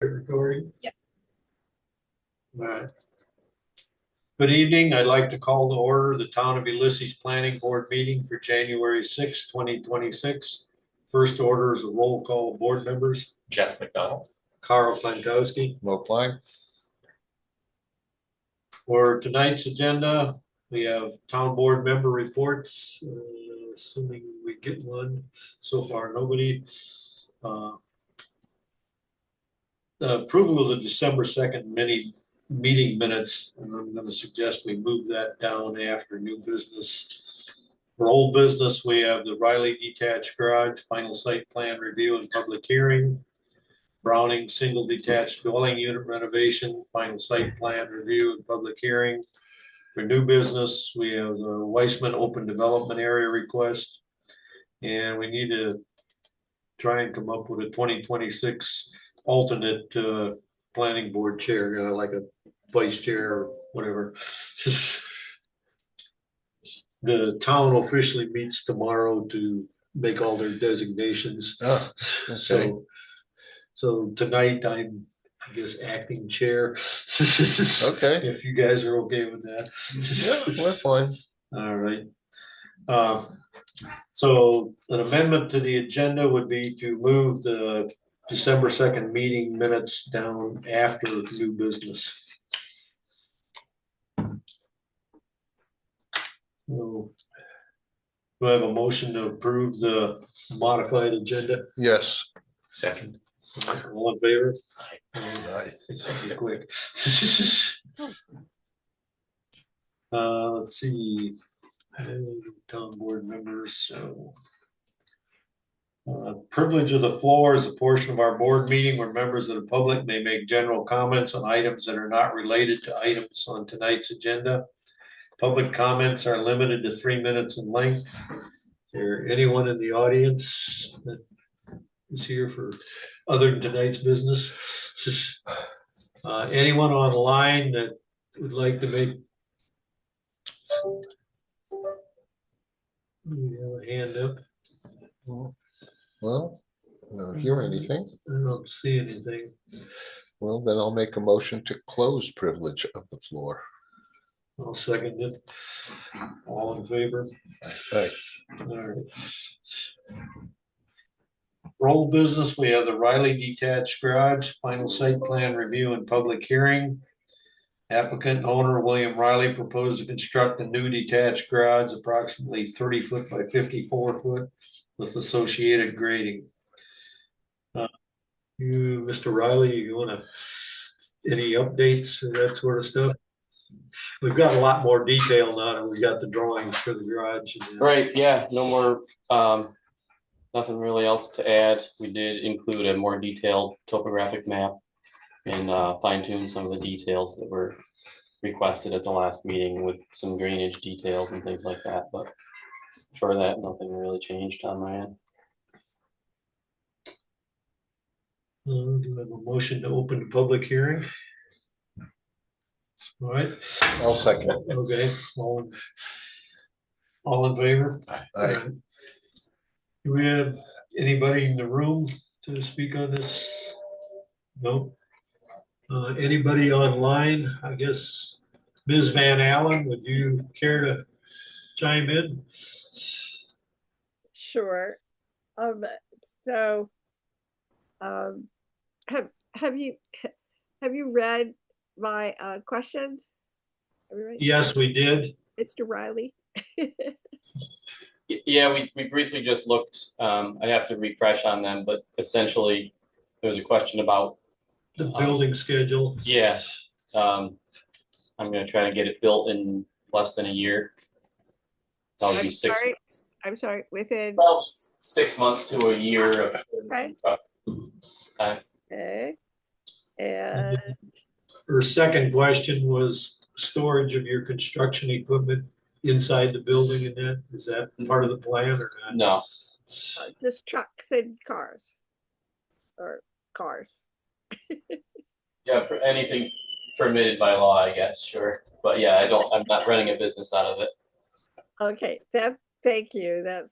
Recording? Yeah. All right. Good evening. I'd like to call to order the Town of Ulysses Planning Board meeting for January 6, 2026. First order is a roll call of board members. Jeff McDonald. Carl Plankowski. Mo Klein. For tonight's agenda, we have town board member reports, assuming we get one. So far, nobody. The approval of the December 2nd meeting minutes, and I'm going to suggest we move that down after new business. For old business, we have the Riley detached garage, final site plan review and public hearing. Browning single detached dwelling unit renovation, final site plan review and public hearing. For new business, we have the Weissman open development area request. And we need to try and come up with a 2026 alternate planning board chair, like a vice chair or whatever. The town officially meets tomorrow to make all their designations. Oh, okay. So tonight I'm, I guess, acting chair. Okay. If you guys are okay with that. Yeah, we're fine. All right. So an amendment to the agenda would be to move the December 2nd meeting minutes down after new business. So, do I have a motion to approve the modified agenda? Yes. Second. All in favor? Aye. It's gonna be quick. Let's see. Town board members, so. Privilege of the floor is a portion of our board meeting where members of the public may make general comments on items that are not related to items on tonight's agenda. Public comments are limited to 3 minutes in length. Is there anyone in the audience that is here for other than tonight's business? Anyone online that would like to make a hand up? Well, I don't hear anything. I don't see anything. Well, then I'll make a motion to close privilege of the floor. I'll second it. All in favor? Aye. All right. Roll business, we have the Riley detached garage, final site plan review and public hearing. Applicant and owner William Riley proposed to construct a new detached garage approximately 30 foot by 54 foot with associated grading. Mr. Riley, you want to, any updates or that sort of stuff? We've got a lot more detail now that we got the drawings for the garage. Right, yeah, no more, nothing really else to add. We did include a more detailed topographic map and fine tune some of the details that were requested at the last meeting with some drainage details and things like that, but for that, nothing really changed on my end. Do we have a motion to open the public hearing? All right. I'll second. Okay, all in favor? Aye. Do we have anybody in the room to speak on this? No. Anybody online? I guess Ms. Van Allen, would you care to chime in? Sure. So, have you read my questions? Have you read? Yes, we did. Mr. Riley. Yeah, we briefly just looked. I have to refresh on them, but essentially there was a question about The building schedule. yeah. I'm gonna try to get it built in less than a year. That would be 6 months. I'm sorry, within. Well, 6 months to a year of Okay. time. Okay. And Her second question was storage of your construction equipment inside the building, and that, is that part of the plan or not? No, just trucks and cars. Or cars. yeah, for anything permitted by law, I guess, sure. But yeah, I'm not running a business out of it. Okay, thank you. That's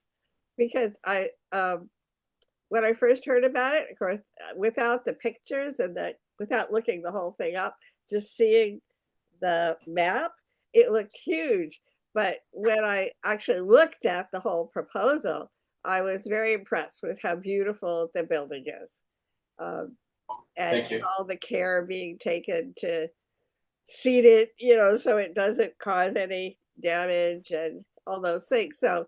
because when I first heard about it, of course, without the pictures and without looking the whole thing up, just seeing the map, it looked huge. But when I actually looked at the whole proposal, I was very impressed with how beautiful the building is. Um, and Thank you. all the care being taken to seat it, you know, so it doesn't cause any damage and all those things. So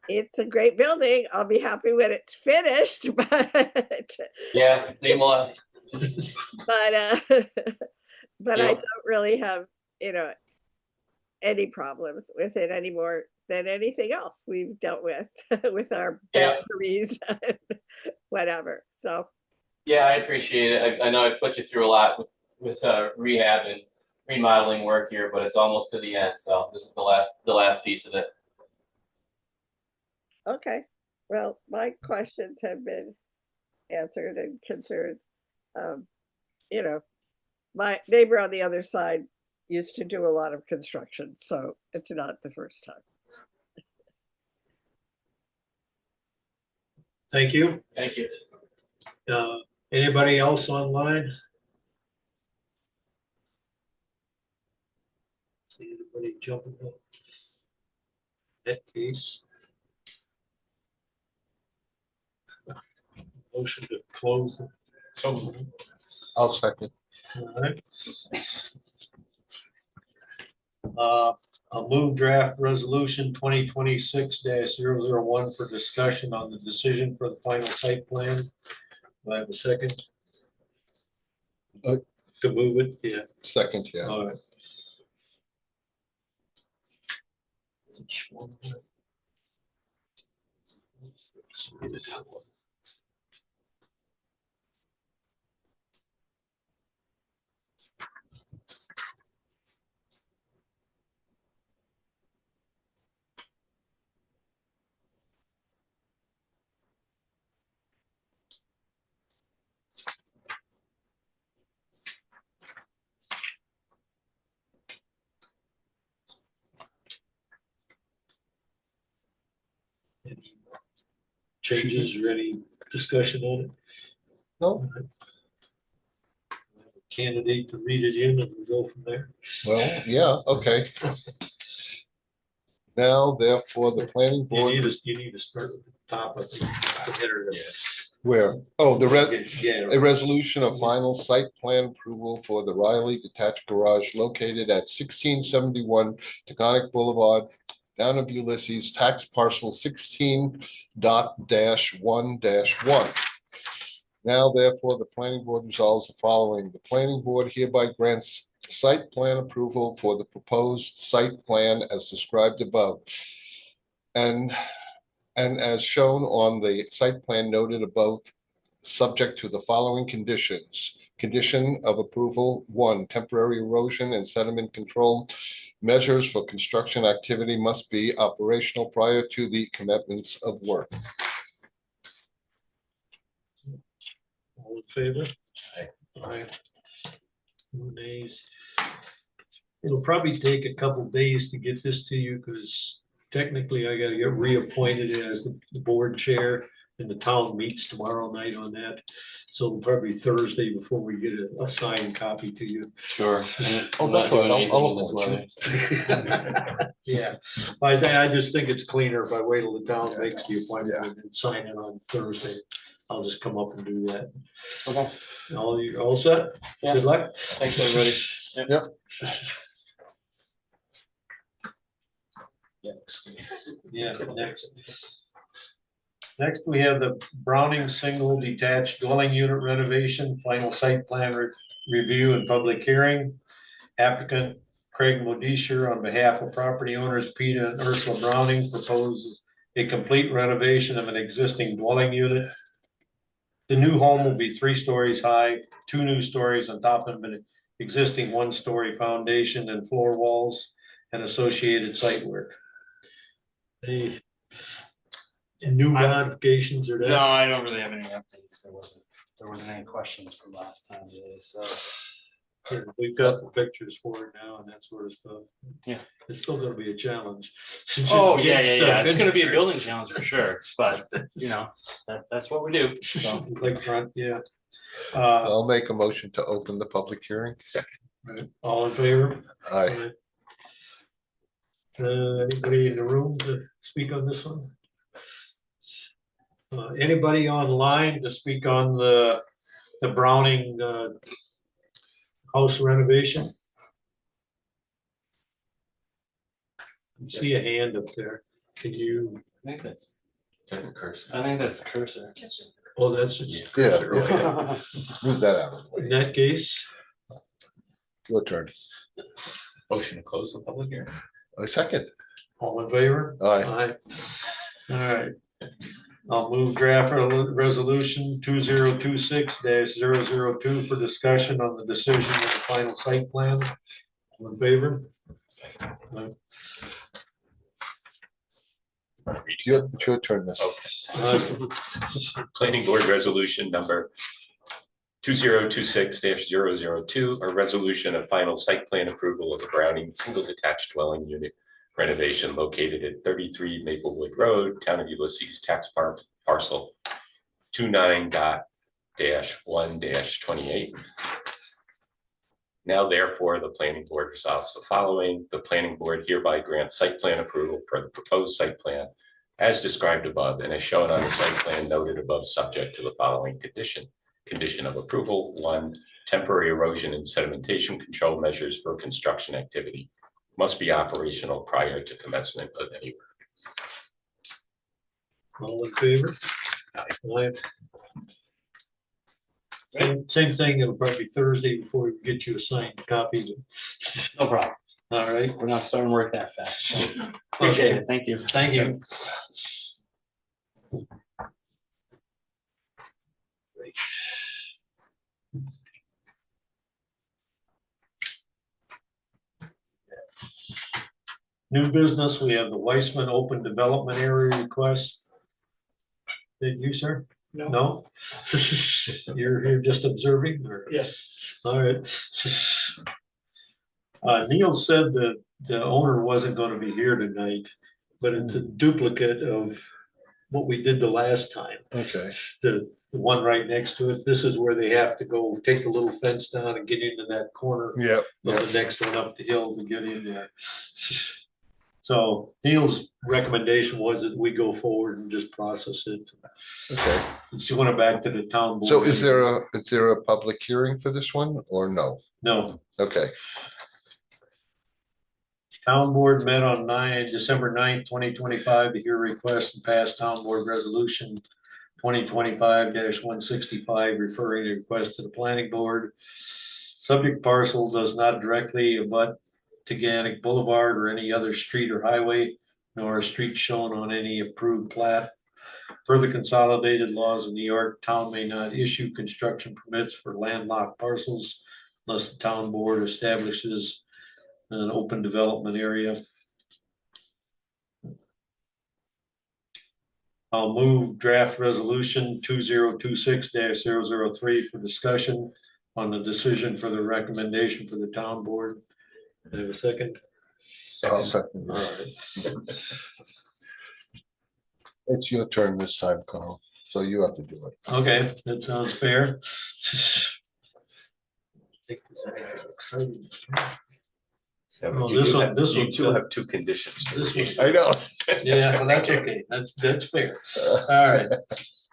it's a great building. I'll be happy when it's finished, but Yeah, same lot. but but I Yeah. don't really have, you know, any problems with it any more than anything else we've dealt with with our Yeah. boundaries and whatever. So Yeah, I appreciate it. I know I put you through a lot with rehab and remodeling work here, but it's almost to the end. So this is the last piece of it. okay. Well, my questions have been answered and concerns. Um, you know, my neighbor on the other side used to do a lot of construction, so it's not the first time. Thank you. Thank you. Anybody else online? See anybody jumping up? That case. Motion to close. So I'll second. All right. I'll move draft resolution 2026-001 for discussion on the decision for the final site plan. Do I have a second? To move it, yeah. Second, yeah. All right. Any changes or any discussion on it? No, Candidate to read it in and we'll go from there. well, yeah, okay. Now, therefore, the planning board, You need to start at the top of the header. where, oh, Yeah. a resolution of final site plan approval for the Riley detached garage located at 1671 Taconic Boulevard, down of Ulysses, tax parcel 16.1-1. Now therefore, the planning board resolves the following. The planning board hereby grants site plan approval for the proposed site plan as described above. And as shown on the site plan noted above, subject to the following conditions. Condition of approval: 1, temporary erosion and sediment control measures for construction activity must be operational prior to the commencement of work. All in favor? Aye. No nays. It'll probably take a couple days to get this to you because technically I gotta get reappointed as the board chair and the town meets tomorrow night on that. So probably Thursday before we get a signed copy to you. sure. Oh, I'm that's not right. doing I'll anything in this appoint weather. Yeah, I just think it's cleaner if I wait till the town makes the appointment and sign it on Thursday. I'll just come up and do that. Okay. All set? Yeah. Good luck. Thanks, everybody. Yep. Yeah, next. Next, we have the Browning single detached dwelling unit renovation, final site plan review and public hearing. Applicant Craig Modisher on behalf of property owners Peter and Ursula Browning proposes a complete renovation of an existing dwelling unit. The new home will be 3 stories high, 2 new stories on top of an existing 1-story foundation and floor walls and associated site work. Any new modifications or that? No, I don't really have any updates. There wasn't any questions from last time today, so We've got the pictures for it now and that sort of stuff. Yeah. It's still gonna be a challenge. Just Oh, yeah, getting yeah, stuff yeah. It's in gonna be a there. building challenge for sure, but you know, that's what we do. So, Lakefront, yeah. I'll make a motion to open the public hearing. Right. All in favor? Aye. Anybody in the room to speak on this one? Anybody online to speak on the Browning, house renovation? See a hand up there. Can you, I think that's Check the cursor. I think that's the cursor. oh, that's. Yeah. Yeah, Okay. yeah. Move that out of the In way. that case, Your turn. Motion to close the public hearing. A second. all in favor? Aye. All right. I'll move draft resolution 2026-002 for discussion on the decision of the final site plan. All in favor? It's your turn this. Planning Board Resolution number 2026-002, a resolution of final site plan approval of the Browning single detached dwelling unit renovation located at 33 Maplewood Road, Town of Ulysses, tax parcel 29-1-28. Now therefore, the planning board resolves the following. The planning board hereby grants site plan approval for the proposed site plan as described above and as shown on the site plan noted above, subject to the following condition. Condition of approval: 1, temporary erosion and sedimentation control measures for construction activity must be operational prior to commencement of any work. All in favor? Aye. Same thing, it'll probably be Thursday before we get you a signed copy. No problem. All right. We're not starting work that fast. So appreciate it. Thank you. Thank you. New business, we have the Weissman Open Development Area request. Did you, sir? No? You're here just observing or? Yes, All right. Neil said that the owner wasn't gonna be here tonight, but it's a duplicate of what we did the last time. Okay. The one right next to it, this is where they have to go take the little fence down and get into that corner Yep. of the next one up the hill to get in there. So Neil's recommendation was that we go forward and just process it. Okay. She went back to the town board. So is there a public hearing for this one or no? No, Okay. town board met on December 9th, 2025 to hear request and pass town board resolution 2025-165 referring the request to the planning board. Subject parcel does not directly abut Teganic Boulevard or any other street or highway, nor a street shown on any approved plat. Per the consolidated laws of New York, town may not issue construction permits for landlocked parcels unless the town board establishes an open development area. I'll move draft resolution 2026-003 for discussion on the decision for the recommendation for the town board. Do I have a second? I'll second. All right. It's your turn this time, Carl. So you have to do it. Okay, that sounds fair. Think there's anything exciting. Oh, You this do one- have- this You one's do good. have 2 conditions. This one- I know. Yeah, well, that's okay. That's fair. All right.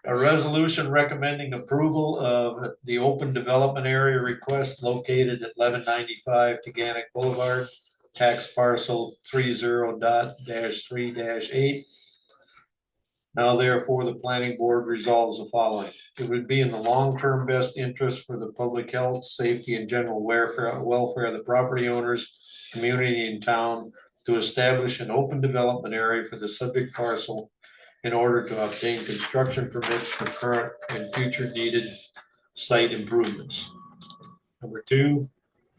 A resolution recommending approval of the open development area request located at 1195 Teganic Boulevard, tax parcel 30.3-8. Now therefore, the planning board resolves the following. It would be in the long-term best interest for the public health, safety, and general welfare of the property owners, community, and town to establish an open development area for the subject parcel in order to obtain construction permits for current and future needed site improvements. Number 2,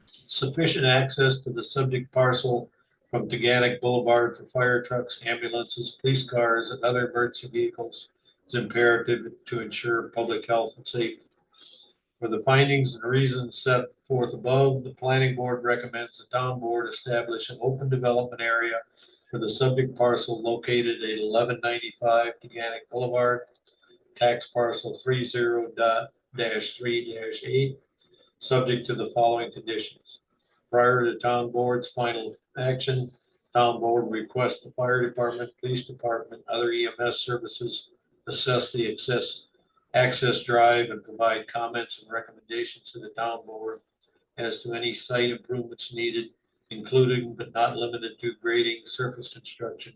sufficient access to the subject parcel from Teganic Boulevard for fire trucks, ambulances, police cars, and other emergency vehicles is imperative to ensure public health and safety. For the findings and reasons set forth above, the planning board recommends the town board establish an open development area for the subject parcel located at 1195 Teganic Boulevard, tax parcel 30.-3-8, subject to the following conditions. Prior to town board's final action, town board requests the fire department, police department, other EMS services assess the access drive and provide comments and recommendations to the town board as to any site improvements needed, including but not limited to grading, surface construction,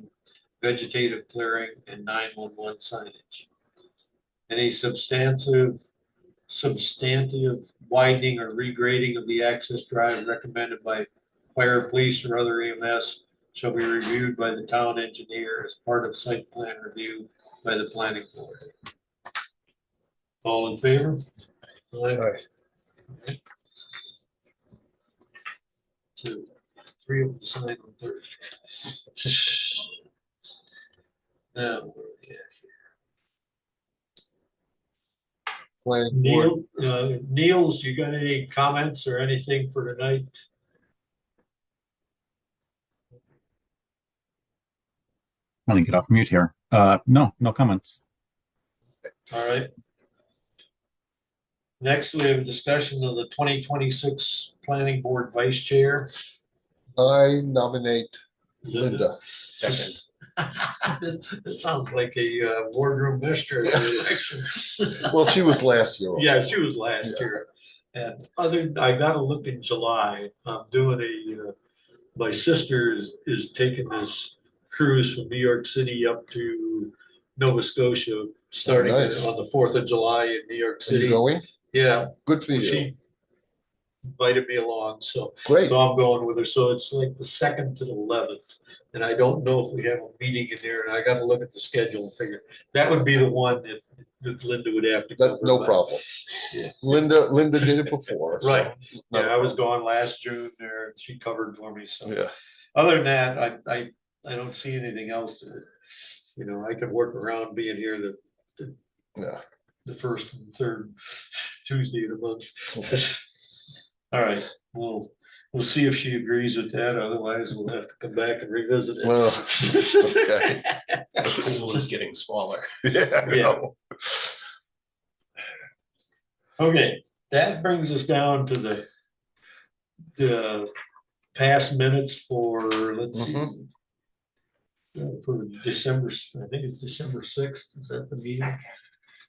vegetative clearing, and 911 signage. Any substantive widening or regrading of the access drive recommended by fire, police, or other EMS shall be reviewed by the town engineer as part of site plan review by the planning board. All in favor? Aye. Two, three of them signed on Thursday. Now, where are we at here? Planning board, Niels, you got any comments or anything for tonight? Let me get off mute here. No comments. All right. Next, we have a discussion of the 2026 Planning Board Vice Chair. I nominate Linda. Second. This sounds like a boardroom mystery election. Well, she was last year. Yeah, she was last Yeah. year. And I gotta look in July. I'm doing my sister is taking this cruise from New York City up to Nova Scotia, starting nice. on the 4th of July in New York Are you City. going? Yeah, Good for you. she invited me along, so Great. I'm going with her. So it's like the 2nd to the 11th. And I don't know if we have a meeting in there, and I gotta look at the schedule and figure, that would be the one that Linda would have to cover. No but- problem. Yeah. Linda did it before. so Right. not Yeah, a I was problem. gone last June there, and she covered for me, so. Yeah, Other than that, I don't see anything else. I could work around being here yeah. the first and third Tuesday of the month. All right, we'll see if she agrees with that. Otherwise, we'll have to come back and revisit it. Well, okay. The pool is getting smaller. Yeah. I Yeah. know. Okay, that brings us down to the past minutes for, let's see. For December, I think it's December 6th. Is that the meeting?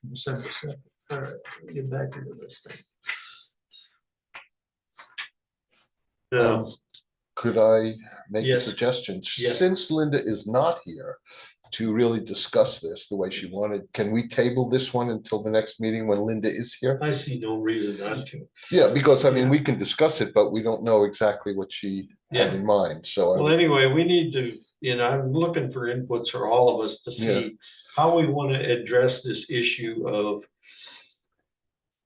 December 2nd. All right, let me get back into this thing. Could I make a Yes. suggestion? Yes. Since Linda is not here to really discuss this the way she wanted, can we table this one until the next meeting when Linda is here? I see no reason not to. Yeah, because I mean, we can discuss it, but we don't know exactly what she had Yeah. in mind, so. I Well, would- anyway, we need to, I'm looking for inputs for all of us to see how we want to address this issue of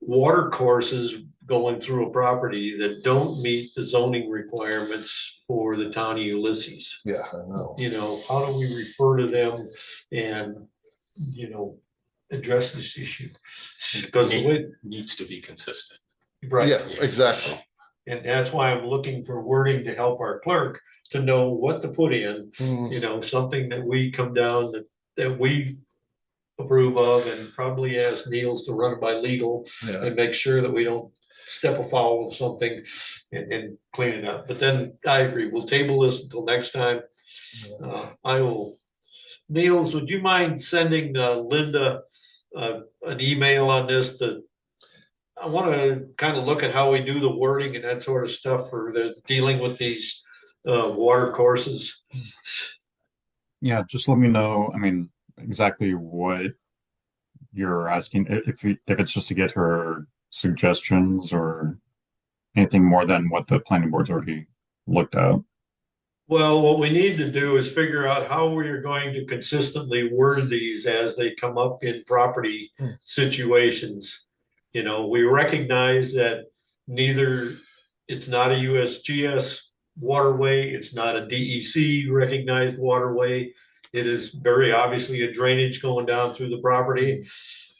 water courses going through a property that don't meet the zoning requirements for the town of Ulysses. Yeah, I know. How do we refer to them and, address this issue? Because the way, Needs to be consistent. right. Yeah, exactly. And that's why I'm looking for wording to help our clerk to know what to put in, Mm, something that we come down that we approve of, and probably ask Niels to run it by legal yeah. and make sure that we don't step afoul of something and clean it up. But then I agree, we'll table this until next time. I will, Niels, would you mind sending Linda an email on this I want to kind of look at how we do the wording and that sort of stuff for dealing with these water courses. Yeah, just let me know. I mean, exactly what you're asking. If it's just to get her suggestions or anything more than what the planning board's already looked at. Well, what we need to do is figure out how we are going to consistently word these as they come up in property situations. We recognize that it's not a USGS waterway, it's not a DEC recognized waterway. It is very obviously a drainage going down through the property.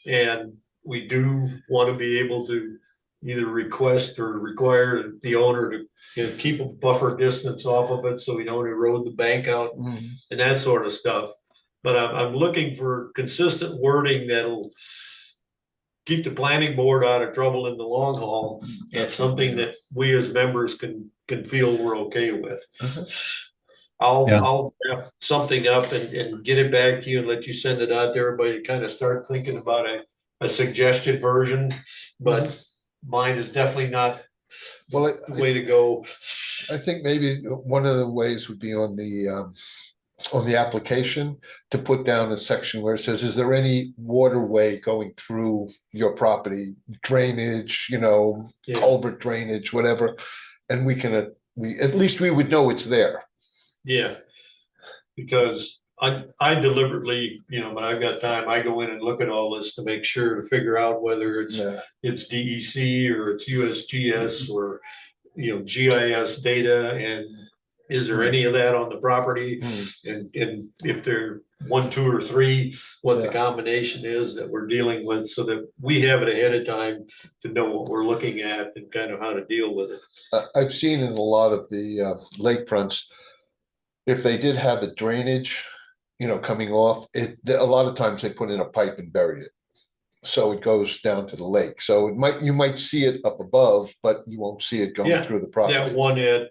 And we do want to be able to either request or require the owner to, keep a buffer distance off of it so we don't erode the bank out Mhm. and that sort of stuff. But I'm looking for consistent wording that'll keep the planning board out of trouble in the long haul, and something that we as members can feel we're okay with. Yeah. I'll draft something up and get it back to you and let you send it out to everybody to kind of start thinking about a suggested version, but mine is definitely not Well, the way to go. I think maybe one of the ways would be on the application to put down a section where it says, is there any waterway going through your property? Drainage, Yeah. culvert drainage, whatever. And we can, at least we would know it's there. Yeah, because I deliberately, when I've got time, I go in and look at all this to make sure to figure out whether it's DEC or it's USGS or, GIS data, and is there any of that on the property? And if they're 1, 2, or 3, what the combination is that we're dealing with, so that we have it ahead of time to know what we're looking at and kind of how to deal with it. I've seen in a lot of the lakefronts, if they did have a drainage, coming off, a lot of times they put in a pipe and bury it. So it goes down to the lake. So you might see it up above, but you won't see it going through the property. That one at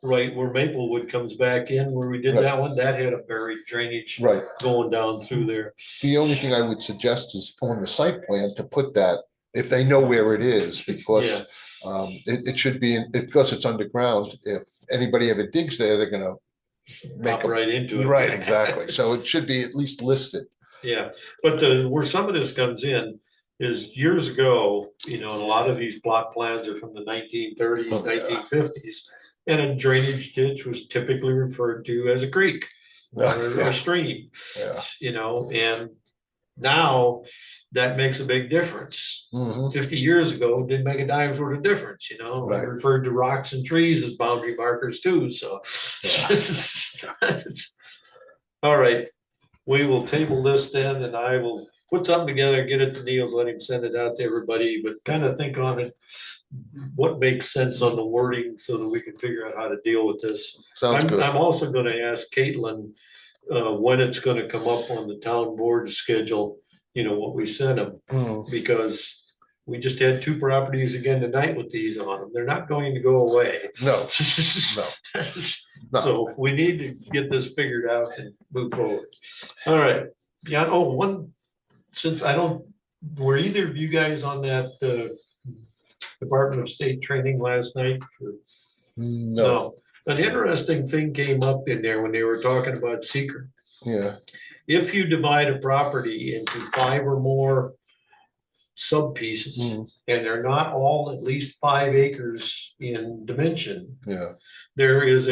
right where Maplewood comes back in, where we did that one, that had a buried drainage going down through there. The only thing I would suggest is on the site plan to put that, if they know where it is, because it should be, because it's underground. If anybody ever digs there, they're going to Drop right into it. Right, exactly. So it should be at least listed. Yeah, but where some of this comes in is years ago, and a lot of these plot plans are from the 1930s, 1950s, and a drainage ditch was typically referred to as a creek or a stream, and now that makes a big difference. 50 years ago, it didn't make a dime's worth of difference, I referred to rocks and trees as boundary markers too, so all right. We will table this then, and I will put something together, get it to Neil, let him send it out to everybody, but kind of think on it, what makes sense on the wording so that we can figure out how to deal with this. Sounds good. I'm also going to ask Caitlin when it's going to come up on the town board schedule, what we sent them, because we just had 2 properties again tonight with these on them. They're not going to go away. No. So we need to get this figured out and move forward. All right. Yeah. Oh, were either of you guys on that Department of State training last night? No. An interesting thing came up in there when they were talking about secret. Yeah. If you divide a property into 5 or more sub pieces, and they're not all at least 5 acres in dimension, there is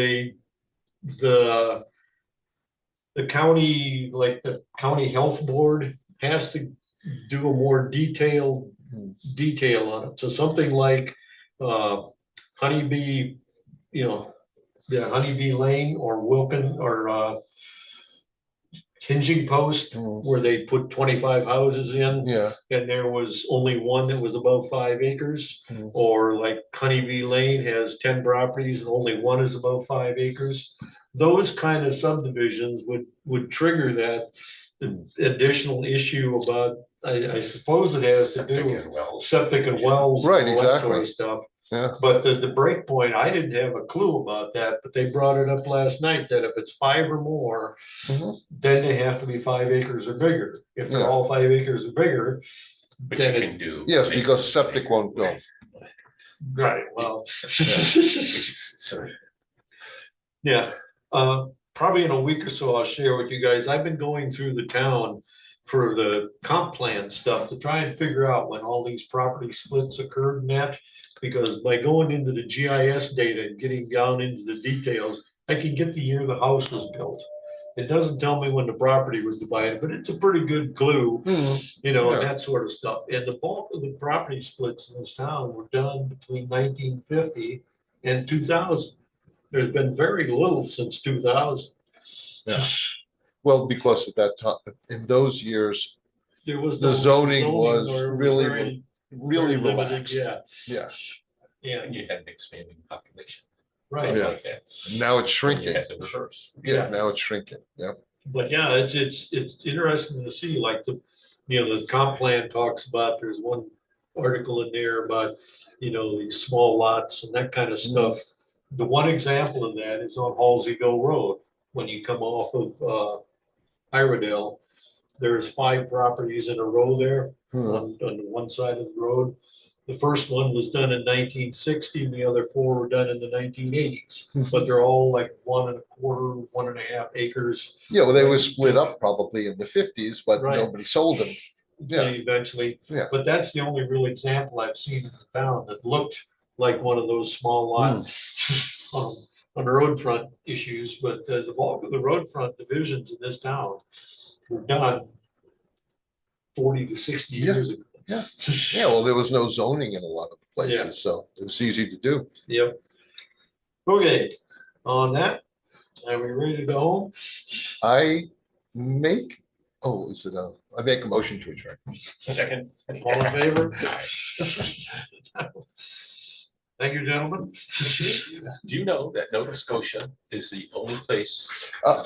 the county, like the county health board, has to do a more detail on it. So something like Honeybee, Honeybee Lane or Wilkin or Hinging Post, where they put 25 houses in, and there was only one that was above 5 acres, or like Honeybee Lane has 10 properties and only one is above 5 acres. Those kind of subdivisions would trigger that additional issue about, I suppose it has to do with septic and wells, right? All exactly. that sort of stuff. Yeah. But the break point, I didn't have a clue about that, but they brought it up last night that if it's 5 or more, then they have to be 5 acres or bigger. If they're all 5 acres or bigger, But then you can do. Yes, because septic won't go. right. Well, yeah. Probably in a week or so, I'll share with you guys. I've been going through the town for the comp plan stuff to try and figure out when all these property splits occurred and that, because by going into the GIS data and getting down into the details, I can get the year the house was built. It doesn't tell me when the property was divided, but it's a pretty good clue, and that sort of stuff. And the bulk of the property splits in this town were done between 1950 and 2000. There's been very little since 2000. Yeah. Well, because at that time, in those years, There was the no zoning was or really very really very limited, relaxed. yeah, Yeah, And you had an expanding population. right. Yeah. Like that. and now it's And you shrinking. had the reverse. Yeah, now it's shrinking. Yeah. But yeah, it's interesting to see, like the comp plan talks about, there's one article in there about, these small lots and that kind of stuff. The one example of that is on Halseyville Road, when you come off of, Iredell. There's 5 properties in a row there on the one side of the road. The first one was done in 1960, and the other 4 were done in the 1980s. But they're all like 1 1/4, 1.5 acres. Yeah, well, they were split up probably in the 50s, but Right. nobody sold them. Yeah. Eventually. Yeah. But that's the only real example I've seen in the town that looked like one of those small lot on the road front issues. But the bulk of the road front divisions in this town were done 40 to 60 Yeah. years ago. Yeah. Yeah, well, there was no zoning in a lot of places, Yeah. so it was easy to do. Yep. Okay, on that, are we ready to go home? I make, I make a motion to adjourn. Second. All in favor? Aye. Thank you, gentlemen. Do you know that Nova Scotia is the only place Uh,